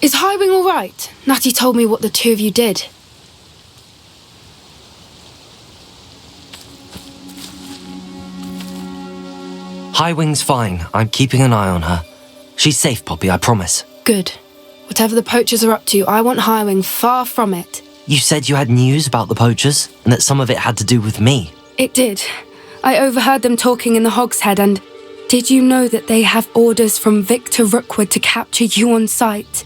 Is Highwing all right? Natty told me what the two of you did. Highwing's fine. I'm keeping an eye on her. She's safe, Poppy, I promise. Good. Whatever the poachers are up to, I want Highwing far from it. You said you had news about the poachers, and that some of it had to do with me. It did. I overheard them talking in the Hogshead, and did you know that they have orders from Viktor Rookwood to capture you on sight?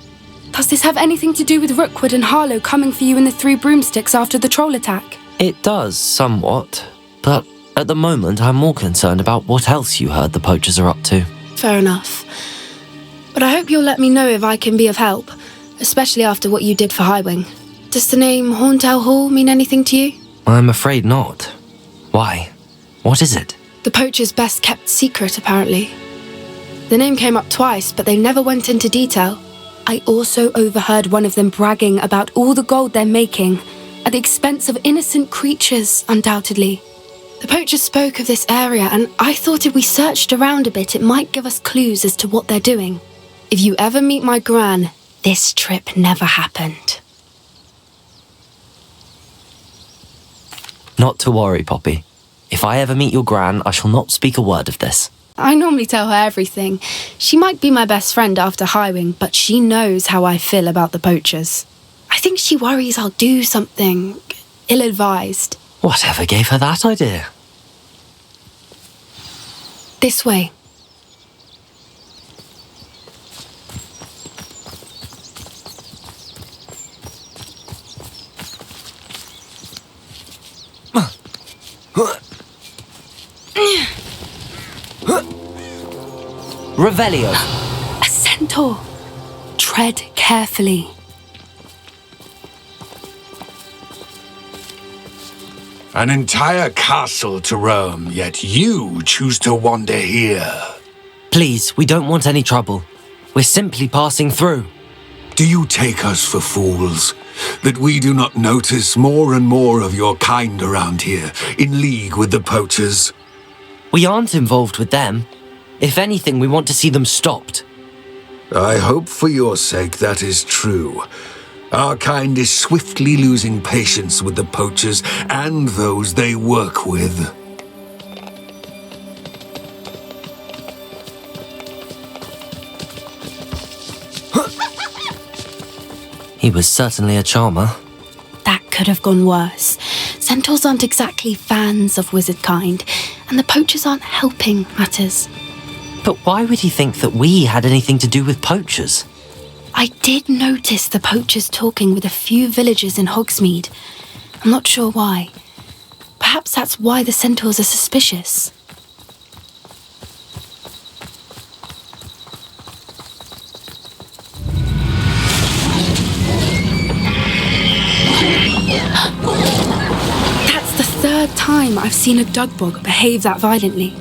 Does this have anything to do with Rookwood and Harlow coming for you in the Three Broomsticks after the troll attack? It does, somewhat. But at the moment, I'm more concerned about what else you heard the poachers are up to. Fair enough. But I hope you'll let me know if I can be of help, especially after what you did for Highwing. Does the name Horndale Hall mean anything to you? I'm afraid not. Why? What is it? The poacher's best kept secret, apparently. The name came up twice, but they never went into detail. I also overheard one of them bragging about all the gold they're making, at the expense of innocent creatures, undoubtedly. The poachers spoke of this area, and I thought if we searched around a bit, it might give us clues as to what they're doing. If you ever meet my gran, this trip never happened. Not to worry, Poppy. If I ever meet your gran, I shall not speak a word of this. I normally tell her everything. She might be my best friend after Highwing, but she knows how I feel about the poachers. I think she worries I'll do something ill-advised. Whatever gave her that idea? This way. Revelio. A centaur. Tread carefully. An entire castle to roam, yet you choose to wander here. Please, we don't want any trouble. We're simply passing through. Do you take us for fools? That we do not notice more and more of your kind around here, in league with the poachers? We aren't involved with them. If anything, we want to see them stopped. I hope for your sake that is true. Our kind is swiftly losing patience with the poachers and those they work with. He was certainly a charmer. That could have gone worse. Centaurs aren't exactly fans of wizard kind, and the poachers aren't helping matters. But why would he think that we had anything to do with poachers? I did notice the poachers talking with a few villagers in Hogsmeade. I'm not sure why. Perhaps that's why the centaurs are suspicious. That's the third time I've seen a dugbog behave that violently.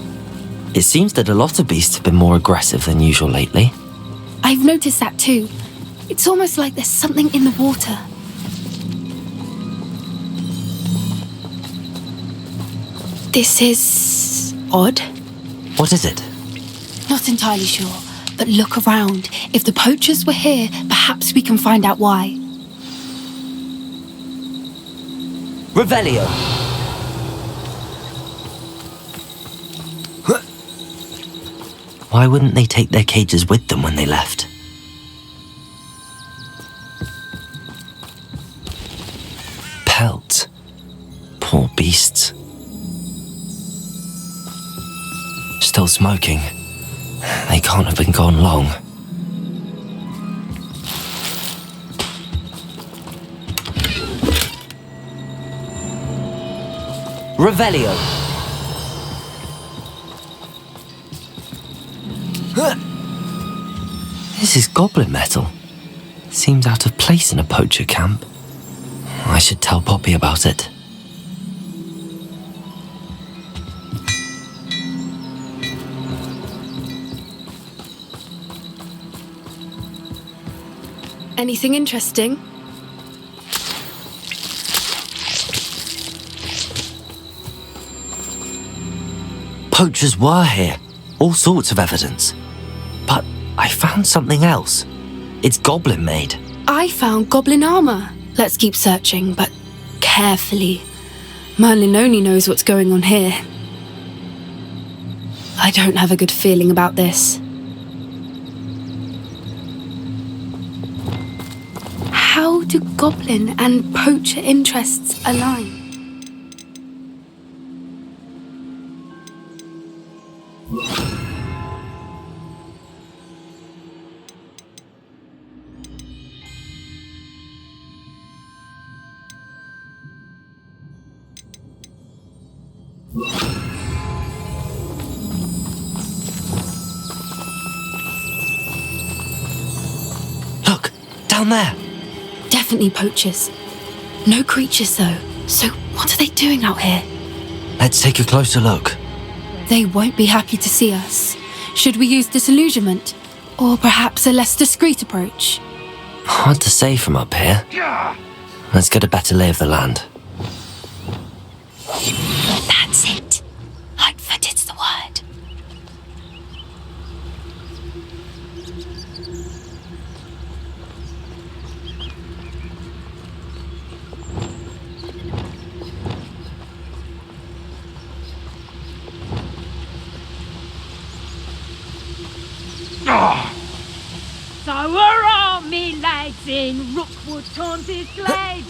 It seems that a lot of beasts have been more aggressive than usual lately. I've noticed that too. It's almost like there's something in the water. This is odd. What is it? Not entirely sure, but look around. If the poachers were here, perhaps we can find out why. Revelio. Why wouldn't they take their cages with them when they left? Pelts. Poor beasts. Still smoking. They can't have been gone long. Revelio. This is goblin metal. Seems out of place in a poacher camp. I should tell Poppy about it. Anything interesting? Poachers were here. All sorts of evidence. But I found something else. It's goblin made. I found goblin armor. Let's keep searching, but carefully. Merlin only knows what's going on here. I don't have a good feeling about this. How do goblin and poacher interests align? Look, down there. Definitely poachers. No creatures though. So what are they doing out here? Let's take a closer look. They won't be happy to see us. Should we use disillusionment? Or perhaps a less discreet approach? Hard to say from up here. Let's get a better lay of the land. That's it. Lightfooted's the word. So hurrah, me lads, in Rookwood Taunted Glade!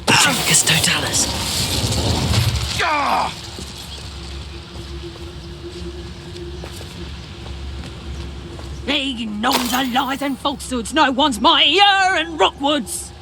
Patricus Totalis. He nones of lies and falsehoods, no one's mightier in Rookwoods!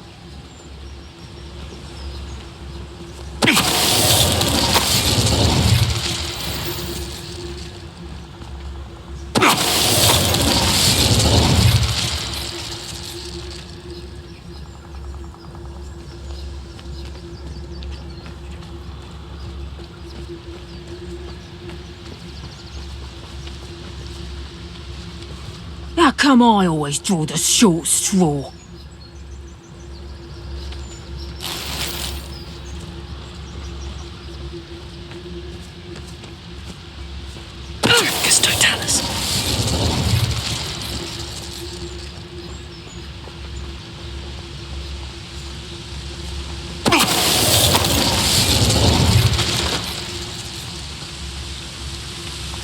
How come I always draw the short straw? Patricus Totalis.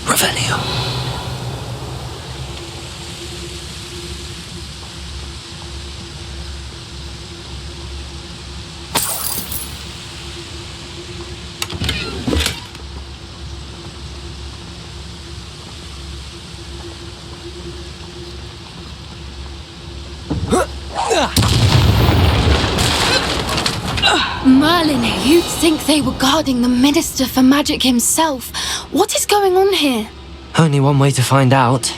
Revelio. Merlin, you'd think they were guarding the Minister for Magic himself. What is going on here? Only one way to find out.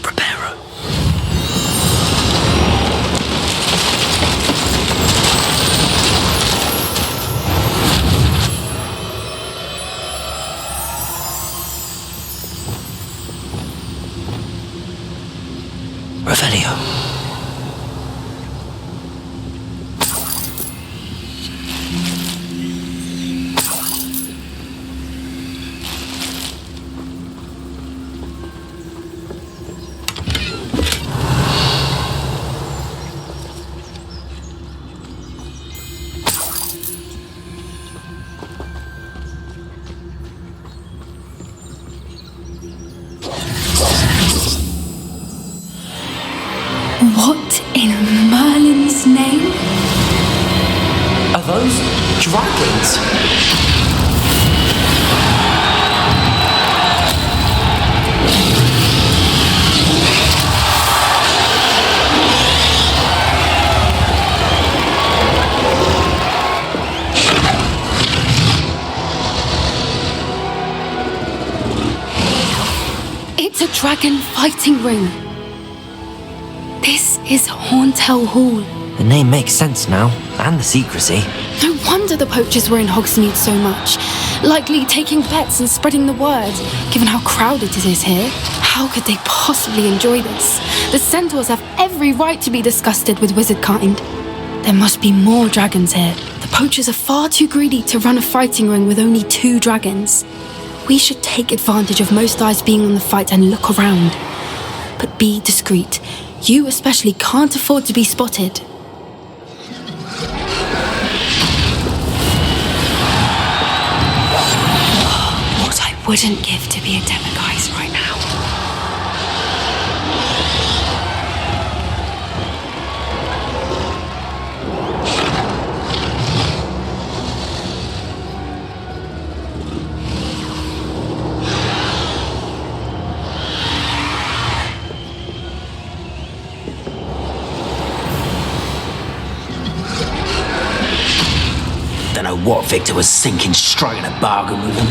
Preparo. Revelio. What in Merlin's name? Are those dragons? dragon fighting ring. This is Horntail Hall. The name makes sense now, and the secrecy. No wonder the poachers were in Hogsmeade so much. Likely taking bets and spreading the word, given how crowded it is here. How could they possibly enjoy this? The centaurs have every right to be disgusted with wizard kind. There must be more dragons here. The poachers are far too greedy to run a fighting ring with only 2 dragons. We should take advantage of most eyes being on the fight and look around. But be discreet. You especially can't afford to be spotted. What I wouldn't give to be a demiguise right now. Don't know what Victor was thinking, striking a bargain with him.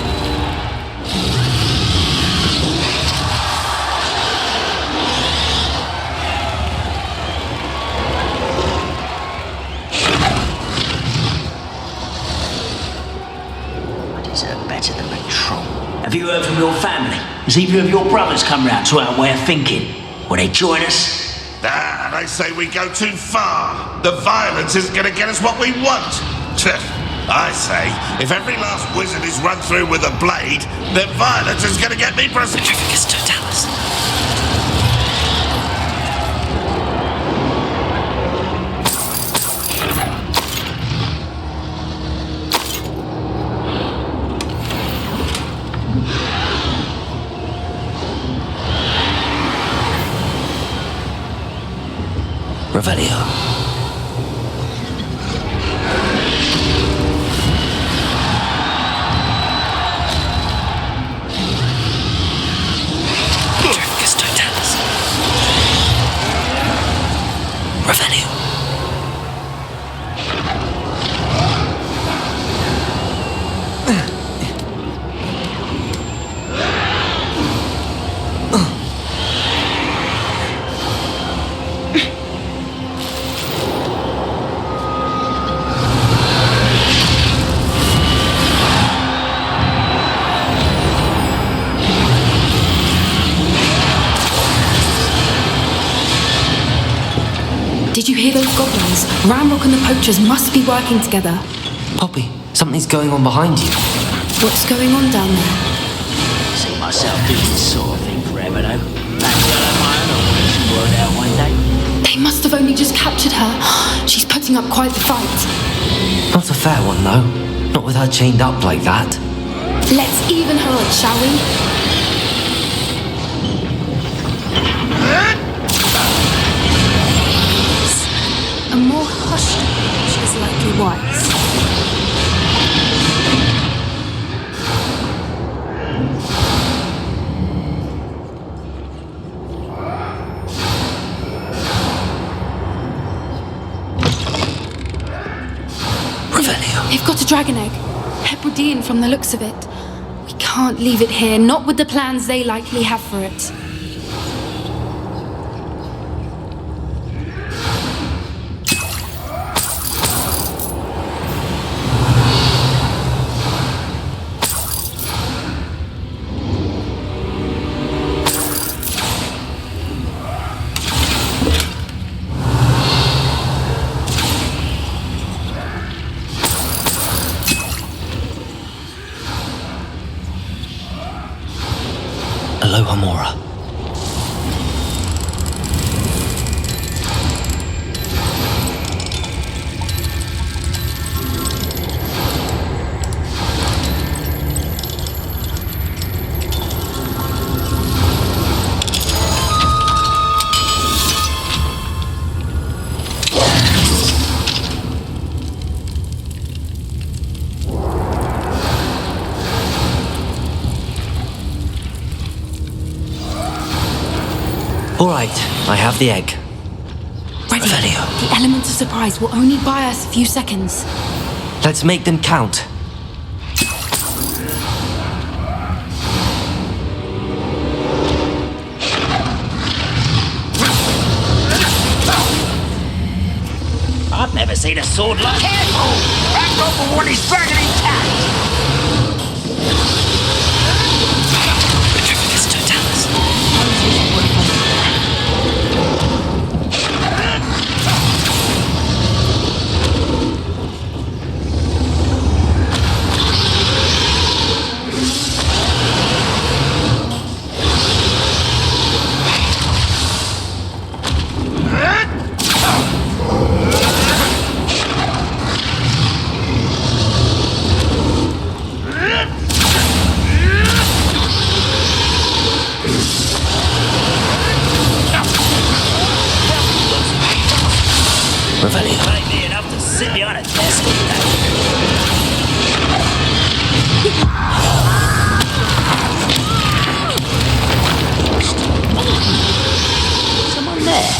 I deserve better than a troll. Have you heard from your family? Has either of your brothers come round to our way of thinking? Will they join us? Ah, they say we go too far. The violence isn't going to get us what we want. I say, if every last wizard is run through with a blade, then violence is going to get me Just to tell us. Revelio. Did you hear those goblins? Ramrock and the poachers must be working together. Poppy, something's going on behind you. What's going on down there? See myself doing this sort of thing forever, though. Maybe I'll have my own operation worked out one day. They must have only just captured her. She's putting up quite the fight. Not a fair one, though. Not with her chained up like that. Let's even her up, shall we? A more hushed approach is likely wise. They've got a dragon egg. Hebridean from the looks of it. We can't leave it here, not with the plans they likely have for it. Aloha Mora. All right, I have the egg. Ready. Revelio. The element of surprise will only buy us a few seconds. Let's make them count. see the sword like... Careful! That noble one is burning intact! It's Totalis. Revelio. Ain't me enough to sit behind a desk all day. Someone there?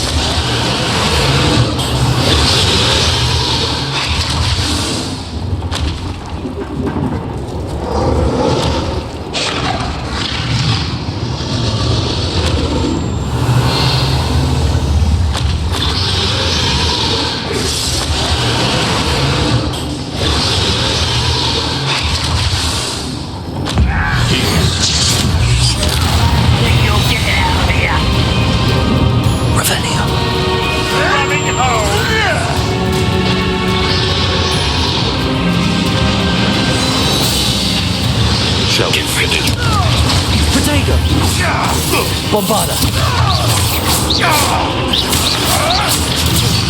Bombarda!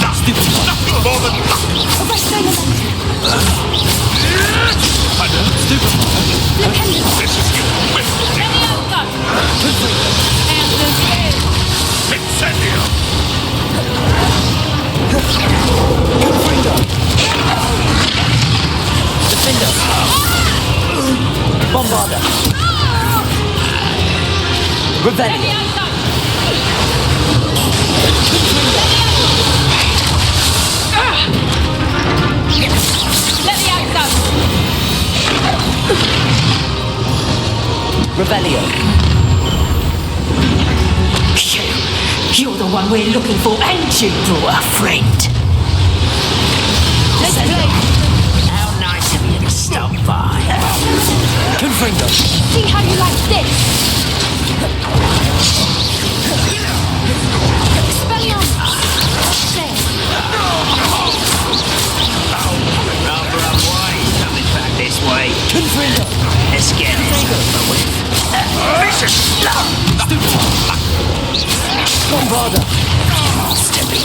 Nothing more than luck! This is Incendio! Defender! Bombarda! Revelio! Revelio! You're the one we're looking for, and you brought a friend. Let's play. How nice of you to stop by. Confringo! See how you like this? Expelliarmus! There. Rather unwise coming back this way. Confringo! Let's get this over with. Vicious love! Bombarda! Stepping.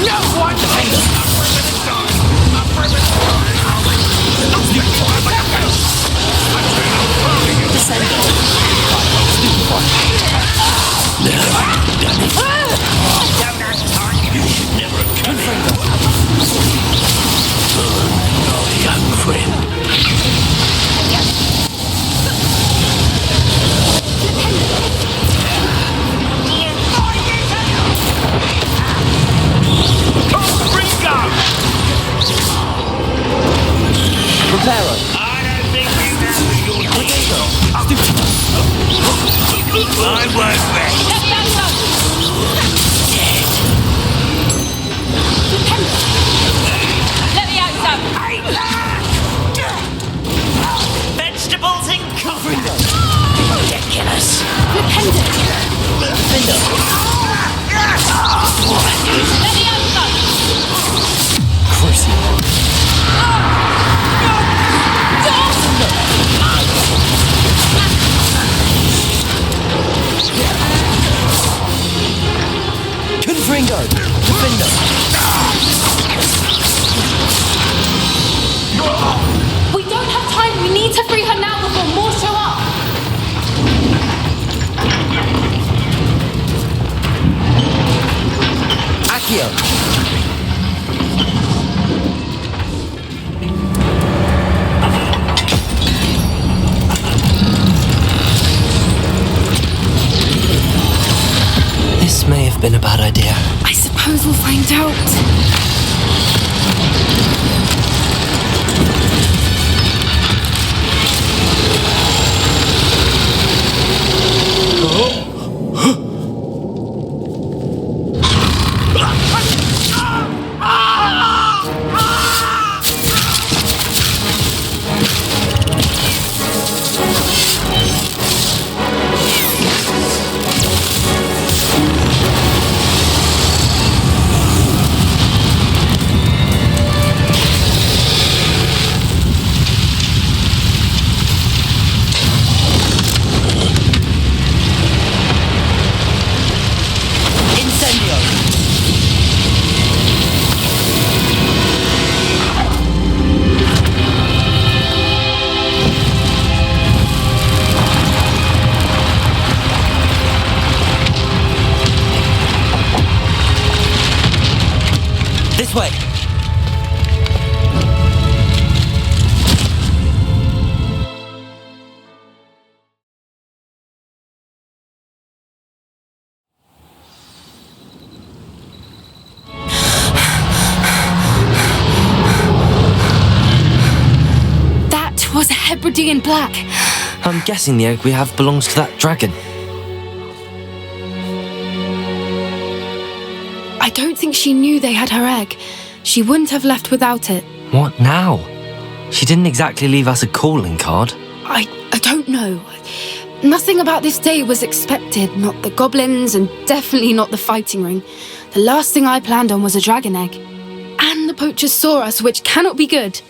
No one! Defender! Descender! You should never have come here. Young friend. Reparo. I don't think you know your I won't rest. Let me out, son. Vegetables in coffee. Ridiculous. Defender. Let me out, son. Crucible. Confringo! Defender! We don't have time. We need to free her now before more show up. Accio! This may have been a bad idea. I suppose we'll find out. changing in black. I'm guessing the egg we have belongs to that dragon. I don't think she knew they had her egg. She wouldn't have left without it. What now? She didn't exactly leave us a calling card. I don't know. Nothing about this day was expected. Not the goblins, and definitely not the fighting ring. The last thing I planned on was a dragon egg. And the poachers saw us, which cannot be good.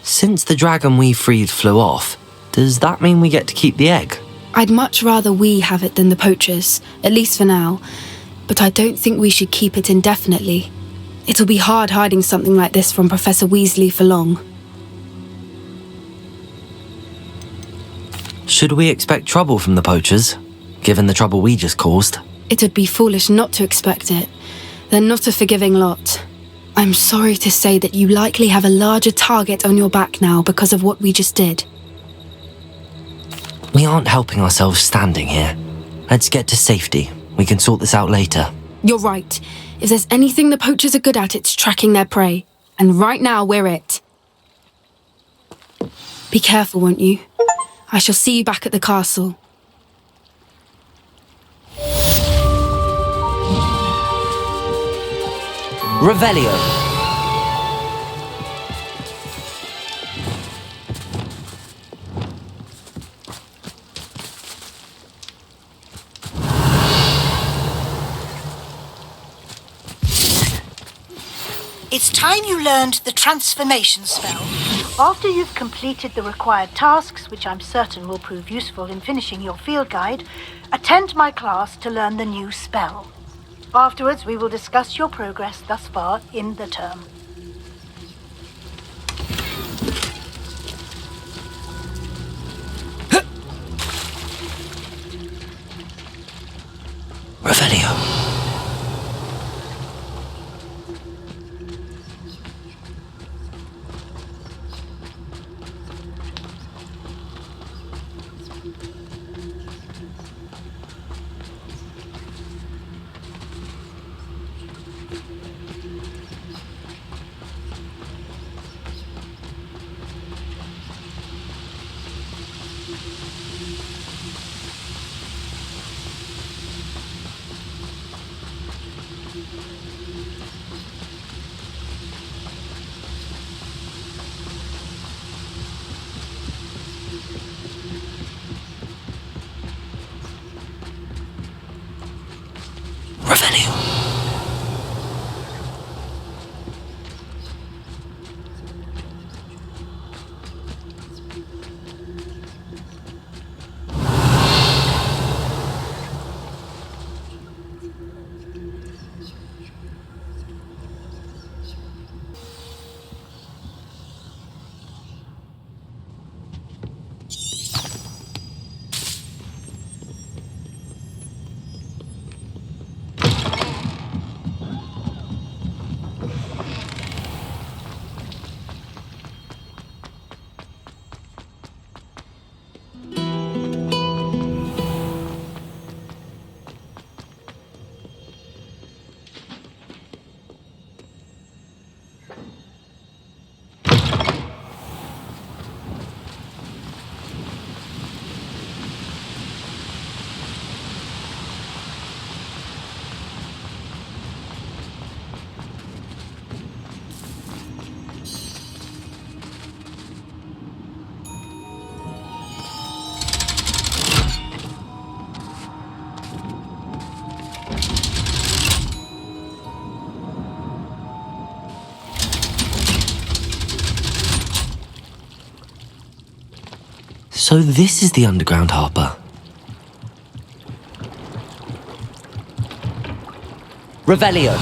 Since the dragon we freed flew off, does that mean we get to keep the egg? I'd much rather we have it than the poachers, at least for now. But I don't think we should keep it indefinitely. It'll be hard hiding something like this from Professor Weasley for long. Should we expect trouble from the poachers, given the trouble we just caused? It would be foolish not to expect it. They're not a forgiving lot. I'm sorry to say that you likely have a larger target on your back now because of what we just did. We aren't helping ourselves standing here. Let's get to safety. We can sort this out later. You're right. If there's anything the poachers are good at, it's tracking their prey. And right now, we're it. Be careful, won't you? I shall see you back at the castle. Revelio. It's time you learned the transformation spell. After you've completed the required tasks, which I'm certain will prove useful in finishing your field guide, attend my class to learn the new spell. Afterwards, we will discuss your progress thus far in the term. Revelio. So this is the underground harbour. Revelio.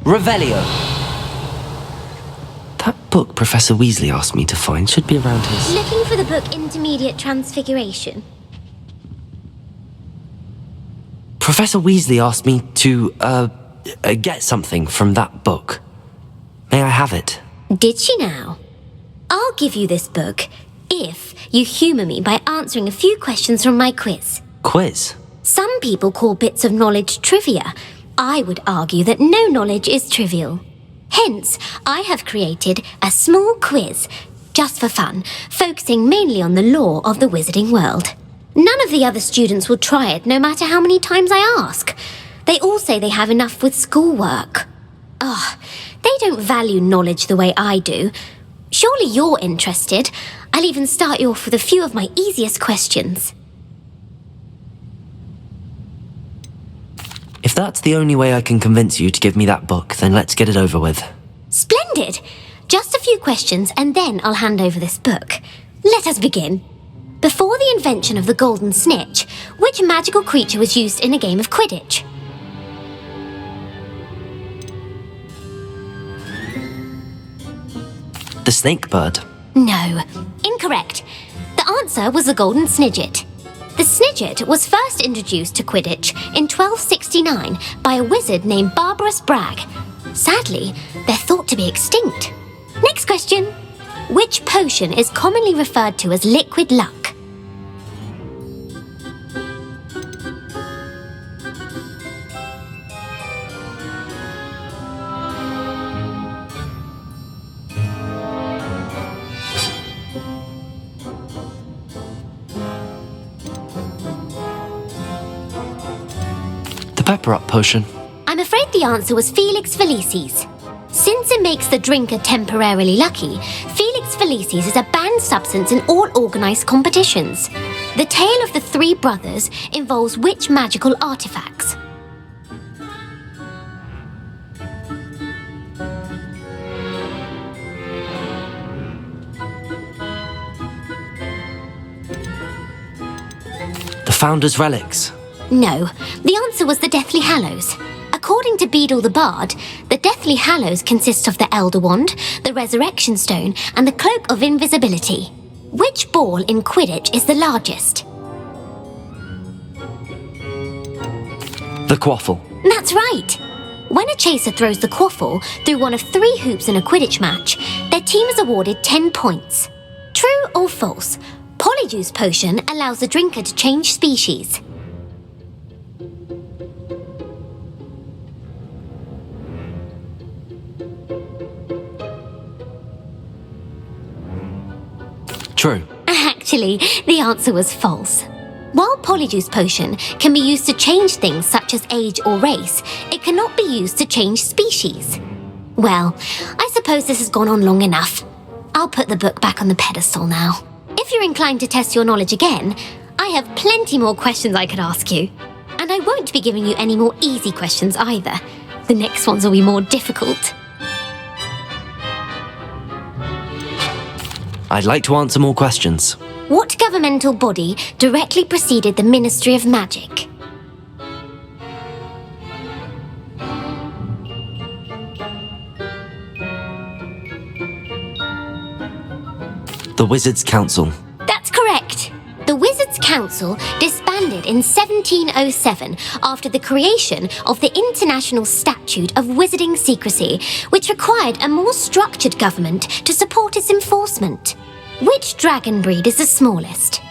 Revelio. That book Professor Weasley asked me to find should be around his... Looking for the book Intermediate Transfiguration? Professor Weasley asked me to, get something from that book. May I have it? Did she now? I'll give you this book if you humour me by answering a few questions from my quiz. Quiz? Some people call bits of knowledge trivia. I would argue that no knowledge is trivial. Hence, I have created a small quiz, just for fun, focusing mainly on the lore of the wizarding world. None of the other students will try it, no matter how many times I ask. They all say they have enough with schoolwork. They don't value knowledge the way I do. Surely you're interested. I'll even start you off with a few of my easiest questions. If that's the only way I can convince you to give me that book, then let's get it over with. Splendid! Just a few questions and then I'll hand over this book. Let us begin. Before the invention of the golden snitch, which magical creature was used in a game of Quidditch? The snake bird. No, incorrect. The answer was the golden snidget. The snidget was first introduced to Quidditch in 1269 by a wizard named Barbarous Bragg. Sadly, they're thought to be extinct. Next question. Which potion is commonly referred to as liquid luck? Pepper-up potion. I'm afraid the answer was Felix Felicis. Since it makes the drinker temporarily lucky, Felix Felicis is a banned substance in all organised competitions. The tale of the three brothers involves which magical artefacts? The Founder's Relics. No, the answer was the Deathly Hallows. According to Beadle the Bard, the Deathly Hallows consists of the Elder Wand, the Resurrection Stone, and the Cloak of Invisibility. Which ball in Quidditch is the largest? The Quaffle. That's right. When a chaser throws the quaffle through one of 3 hoops in a Quidditch match, their team is awarded 10 points. True or false? Polyjuice Potion allows the drinker to change species. True. Actually, the answer was false. While Polyjuice Potion can be used to change things such as age or race, it cannot be used to change species. Well, I suppose this has gone on long enough. I'll put the book back on the pedestal now. If you're inclined to test your knowledge again, I have plenty more questions I could ask you. And I won't be giving you any more easy questions either. The next ones will be more difficult. I'd like to answer more questions. What governmental body directly preceded the Ministry of Magic? The Wizards' Council. That's correct. The Wizards' Council disbanded in 1707 after the creation of the International Statute of Wizarding Secrecy, which required a more structured government to support its enforcement. Which dragon breed is the smallest?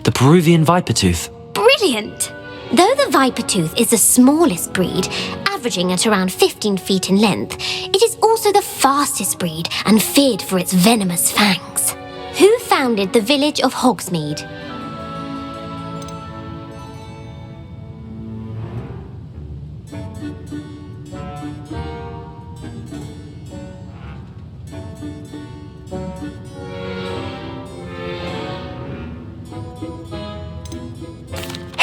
The Peruvian Vipertooth. Brilliant! Though the Vipertooth is the smallest breed, averaging at around 15 feet in length, it is also the fastest breed and feared for its venomous fangs. Who founded the village of Hogsmeade?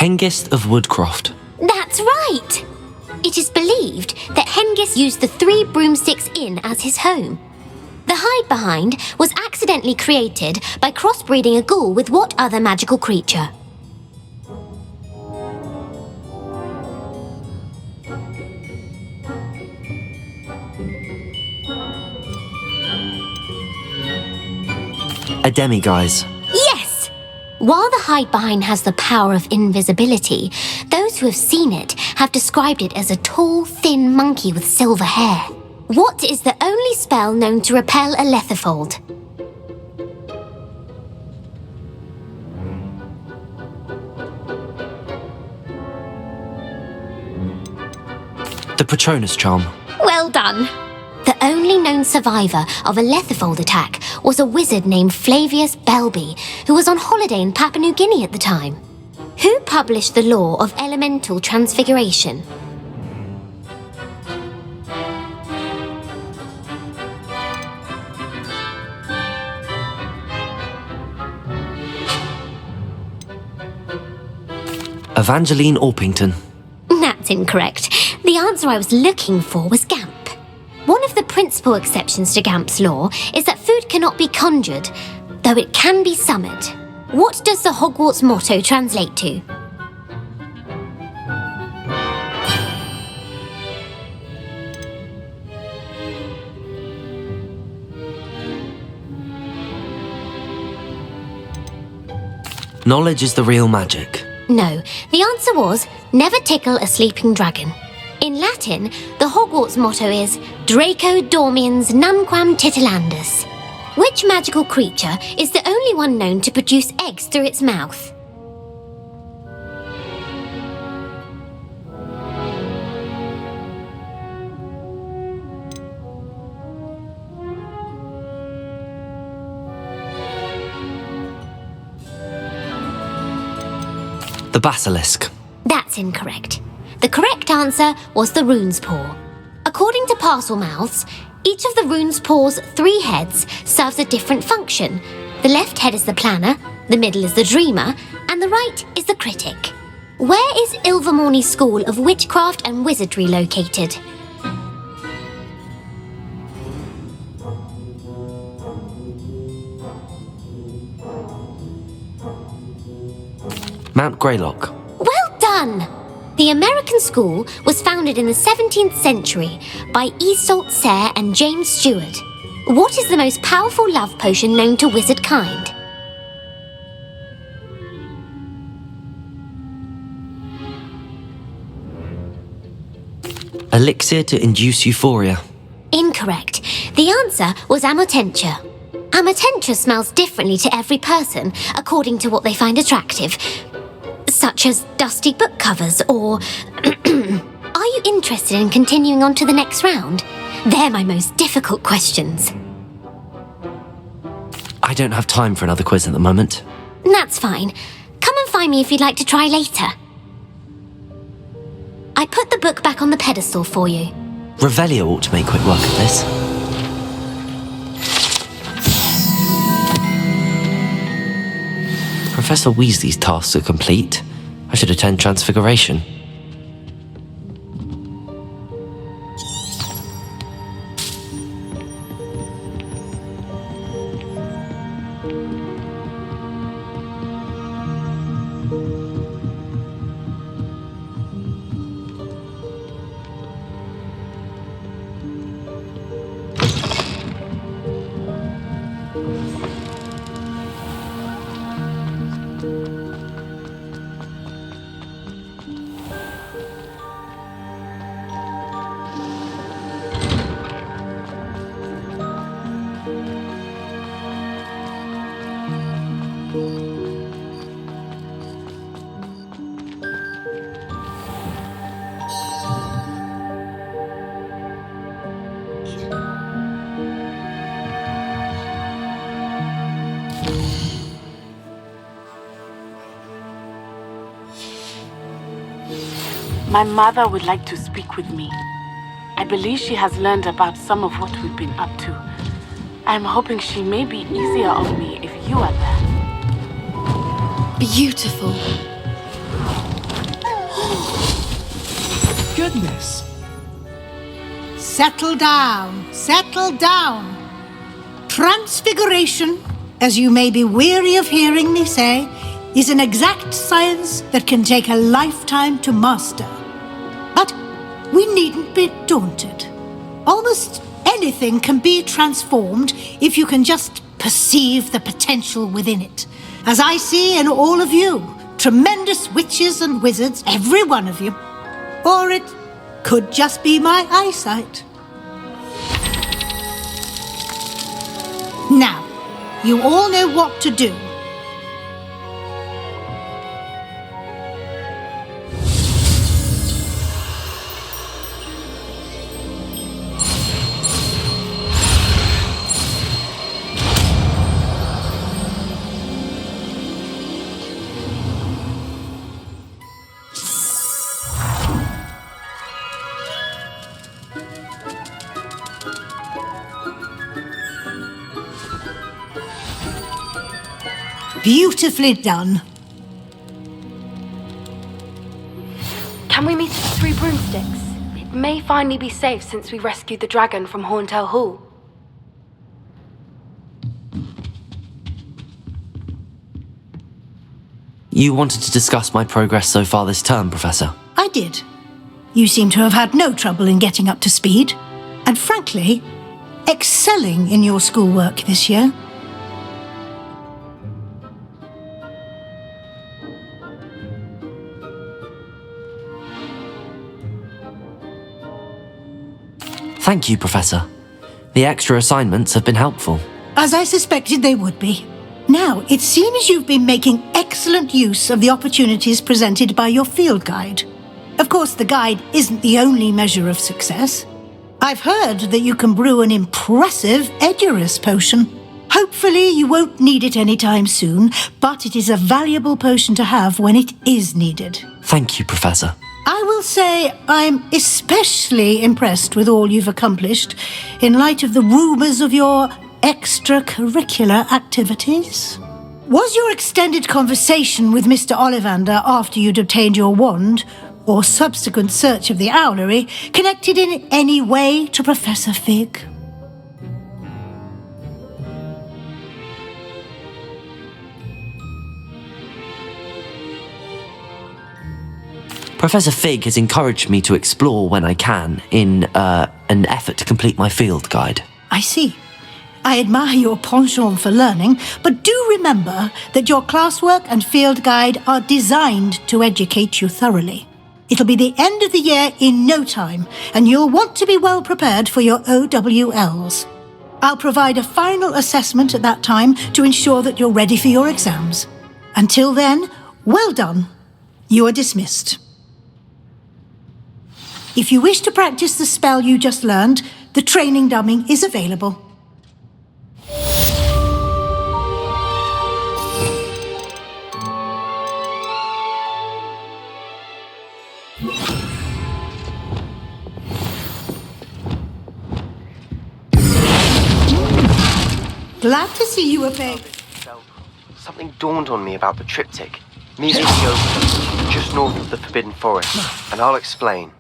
Hengist of Woodcroft. That's right! It is believed that Hengist used the 3 Broomsticks Inn as his home. The hide-behind was accidentally created by crossbreeding a ghoul with what other magical creature? A demiguise. Yes! While the hide-behind has the power of invisibility, those who have seen it have described it as a tall, thin monkey with silver hair. What is the only spell known to repel a lethifold? The Patronus charm. Well done! The only known survivor of a lethifold attack was a wizard named Flavius Belby, who was on holiday in Papua New Guinea at the time. Who published the law of elemental transfiguration? Evangeline Orpington. That's incorrect. The answer I was looking for was Gamp. One of the principal exceptions to Gamp's law is that food cannot be conjured, though it can be summoned. What does the Hogwarts motto translate to? Knowledge is the real magic. No, the answer was never tickle a sleeping dragon. In Latin, the Hogwarts motto is Draco dormiens nunquam titilandus. Which magical creature is the only one known to produce eggs through its mouth? The basilisk. That's incorrect. The correct answer was the rune's paw. According to Parselmouths, each of the rune's paw's 3 heads serves a different function. The left head is the planner, the middle is the dreamer, and the right is the critic. Where is Ilvermorny's School of Witchcraft and Wizardry located? Mount Greylock. Well done! The American school was founded in the 17th century by Iseult Sayre and James Stewart. What is the most powerful love potion known to wizard kind? Elixir to induce euphoria. Incorrect. The answer was Amotentia. Amotentia smells differently to every person according to what they find attractive, such as dusty book covers or... Are you interested in continuing on to the next round? They're my most difficult questions. I don't have time for another quiz at the moment. That's fine. Come and find me if you'd like to try later. I put the book back on the pedestal for you. Revelio ought to make quick work of this. Professor Weasley's tasks are complete. I should attend Transfiguration. My mother would like to speak with me. I believe she has learned about some of what we've been up to. I'm hoping she may be easier on me if you are there. Beautiful. Goodness. Settle down. Settle down. Transfiguration, as you may be weary of hearing me say, is an exact science that can take a lifetime to master. But we needn't be daunted. Almost anything can be transformed if you can just perceive the potential within it. As I see in all of you, tremendous witches and wizards, every one of you. Or it could just be my eyesight. Now, you all know what to do. Beautifully done. Can we meet at the Three Broomsticks? It may finally be safe since we rescued the dragon from Horntail Hall. You wanted to discuss my progress so far this term, Professor? I did. You seem to have had no trouble in getting up to speed. And frankly, excelling in your schoolwork this year. Thank you, Professor. The extra assignments have been helpful. As I suspected they would be. Now, it seems you've been making excellent use of the opportunities presented by your field guide. Of course, the guide isn't the only measure of success. I've heard that you can brew an impressive Edurus potion. Hopefully, you won't need it anytime soon, but it is a valuable potion to have when it is needed. Thank you, Professor. I will say I'm especially impressed with all you've accomplished in light of the rumours of your extracurricular activities. Was your extended conversation with Mr. Ollivander after you'd obtained your wand, or subsequent search of the owlery, connected in any way to Professor Fig? Professor Fig has encouraged me to explore when I can in an effort to complete my field guide. I see. I admire your penchant for learning, but do remember that your classwork and field guide are designed to educate you thoroughly. It'll be the end of the year in no time, and you'll want to be well prepared for your OWLs. I'll provide a final assessment at that time to ensure that you're ready for your exams. Until then, well done. You are dismissed. If you wish to practice the spell you just learned, the training dummy is available. Glad to see you, Apeg. Something dawned on me about the triptych. Meet me at the open, just north of the Forbidden Forest, and I'll explain.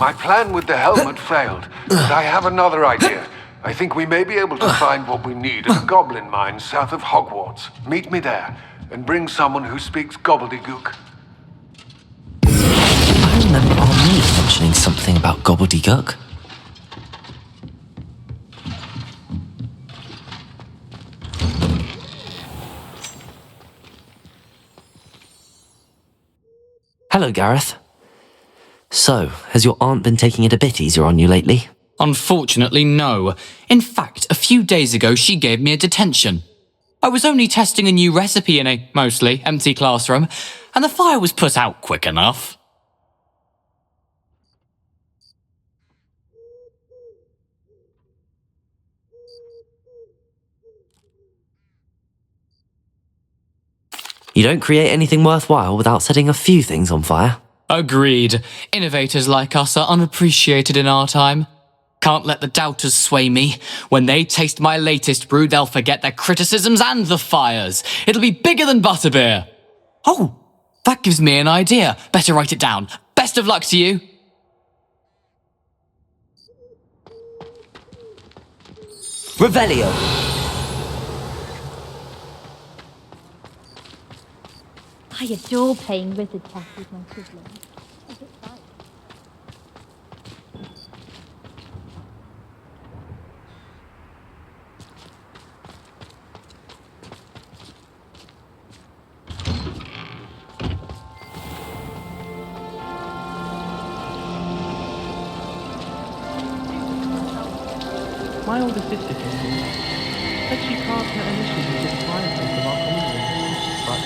My plan with the helmet failed, but I have another idea. I think we may be able to find what we need at a goblin mine south of Hogwarts. Meet me there, and bring someone who speaks gobbledygook. I remember Armee mentioning something about gobbledygook. Hello, Gareth. So, has your aunt been taking it a bit easier on you lately? Unfortunately, no. In fact, a few days ago she gave me a detention. I was only testing a new recipe in a mostly empty classroom, and the fire was put out quick enough. You don't create anything worthwhile without setting a few things on fire. Agreed. Innovators like us are unappreciated in our time. Can't let the doubters sway me. When they taste my latest brew, they'll forget their criticisms and the fires. It'll be bigger than butterbeer. Oh, that gives me an idea. Better write it down. Best of luck to you. Revelio. I adore playing wizard chess with my siblings. My older sister came here. Said she carved her initials into the fireplace of our common room, but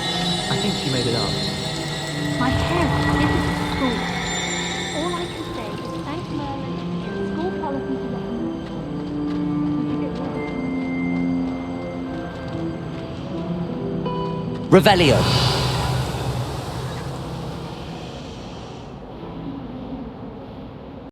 I think she made it up. My parents visited school. All I can say is thank Merlin and school policy to let me know. Revelio.